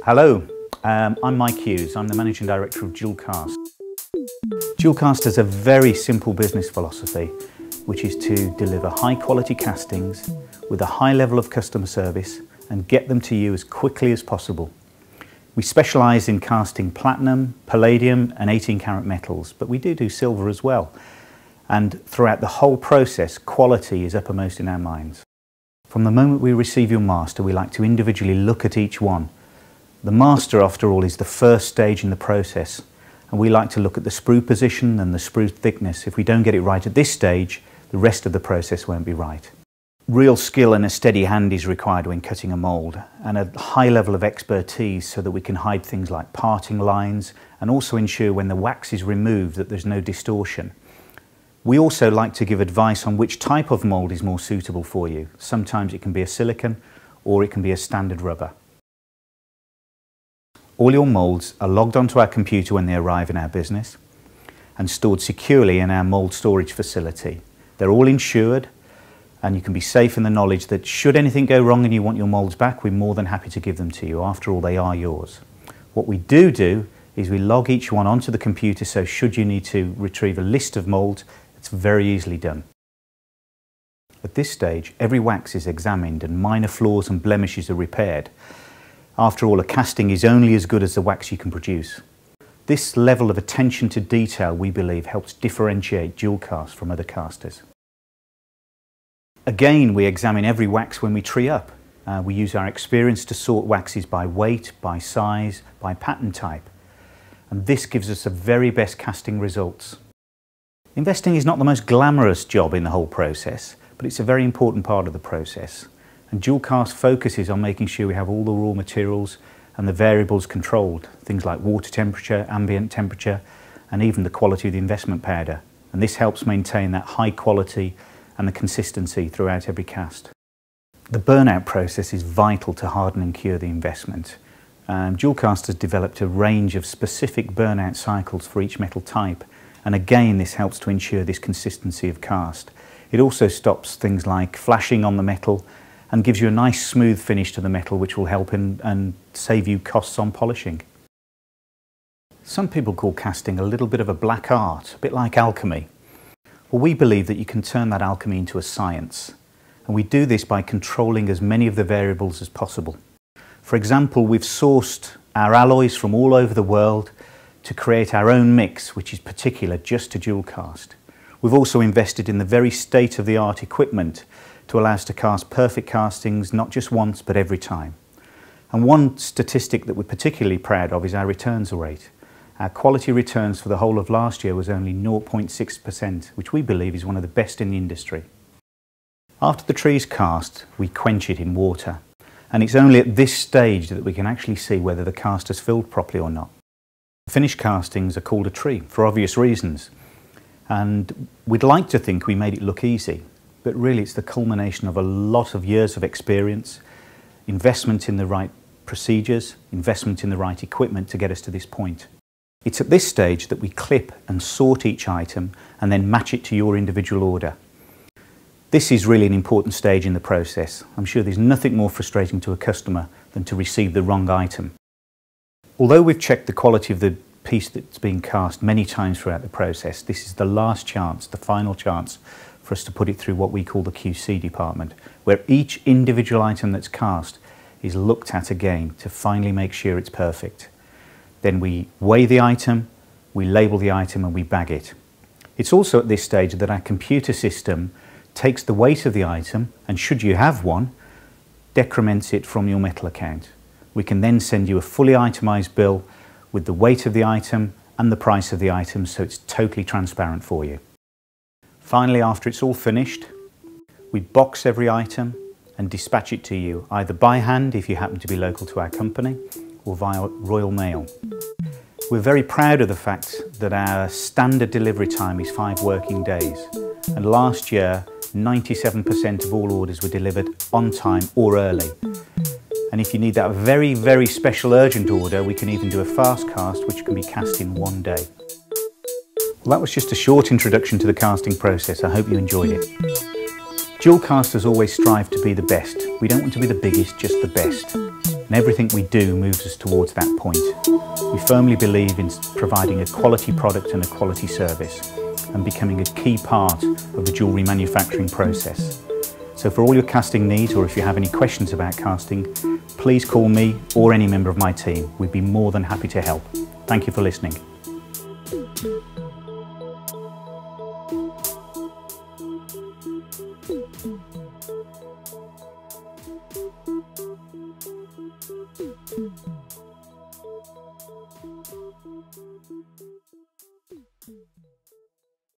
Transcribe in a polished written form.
Hello, I'm Mike Hughes. I'm the Managing Director of JewelCast. JewelCast has a very simple business philosophy, which is to deliver high quality castings with a high level of customer service and get them to you as quickly as possible. We specialise in casting platinum, palladium and 18-carat metals, but we do silver as well. And throughout the whole process, quality is uppermost in our minds. From the moment we receive your master, we like to individually look at each one. The master, after all, is the first stage in the process, and we like to look at the sprue position and the sprue thickness. If we don't get it right at this stage, the rest of the process won't be right. Real skill and a steady hand is required when cutting a mould, and a high level of expertise so that we can hide things like parting lines and also ensure when the wax is removed that there's no distortion. We also like to give advice on which type of mould is more suitable for you. Sometimes it can be a silicone or it can be a standard rubber. All your moulds are logged onto our computer when they arrive in our business and stored securely in our mould storage facility. They're all insured, and you can be safe in the knowledge that should anything go wrong and you want your moulds back, we're more than happy to give them to you. After all, they are yours. What we do is we log each one onto the computer, so should you need to retrieve a list of moulds, it's very easily done. At this stage, every wax is examined and minor flaws and blemishes are repaired. After all, a casting is only as good as the wax you can produce. This level of attention to detail, we believe, helps differentiate JewelCast from other casters. Again, we examine every wax when we tree up. We use our experience to sort waxes by weight, by size, by pattern type. And this gives us the very best casting results. Investing is not the most glamorous job in the whole process, but it's a very important part of the process. And JewelCast focuses on making sure we have all the raw materials and the variables controlled, things like water temperature, ambient temperature, and even the quality of the investment powder. And this helps maintain that high quality and the consistency throughout every cast. The burnout process is vital to harden and cure the investment. JewelCast has developed a range of specific burnout cycles for each metal type, and again this helps to ensure this consistency of cast. It also stops things like flashing on the metal and gives you a nice smooth finish to the metal, which will help and save you costs on polishing. Some people call casting a little bit of a black art, a bit like alchemy. Well, we believe that you can turn that alchemy into a science, and we do this by controlling as many of the variables as possible. For example, we've sourced our alloys from all over the world to create our own mix, which is particular just to JewelCast. We've also invested in the very state-of-the-art equipment to allow us to cast perfect castings, not just once, but every time. And one statistic that we're particularly proud of is our returns rate. Our quality returns for the whole of last year was only 0.6%, which we believe is one of the best in the industry. After the tree is cast, we quench it in water. And it's only at this stage that we can actually see whether the cast has filled properly or not. Finished castings are called a tree for obvious reasons. And we'd like to think we made it look easy. But really it's the culmination of a lot of years of experience, investment in the right procedures, investment in the right equipment to get us to this point. It's at this stage that we clip and sort each item and then match it to your individual order. This is really an important stage in the process. I'm sure there's nothing more frustrating to a customer than to receive the wrong item. Although we've checked the quality of the piece that's being cast many times throughout the process, this is the last chance, the final chance for us to put it through what we call the QC department, where each individual item that's cast is looked at again to finally make sure it's perfect. Then we weigh the item, we label the item and we bag it. It's also at this stage that our computer system takes the weight of the item and, should you have one, decrements it from your metal account. We can then send you a fully itemised bill with the weight of the item and the price of the item, so it's totally transparent for you. Finally, after it's all finished, we box every item and dispatch it to you, either by hand if you happen to be local to our company, or via Royal Mail. We're very proud of the fact that our standard delivery time is 5 working days, and last year 97% of all orders were delivered on time or early. And if you need that very, very special urgent order, we can even do a fast cast which can be cast in 1 day. Well, that was just a short introduction to the casting process. I hope you enjoyed it. JewelCast has always strived to be the best, We don't want to be the biggest, just the best. And everything we do moves us towards that point. We firmly believe in providing a quality product and a quality service and becoming a key part of the jewellery manufacturing process. So for all your casting needs, or if you have any questions about casting, please call me or any member of my team. We'd be more than happy to help. Thank you for listening.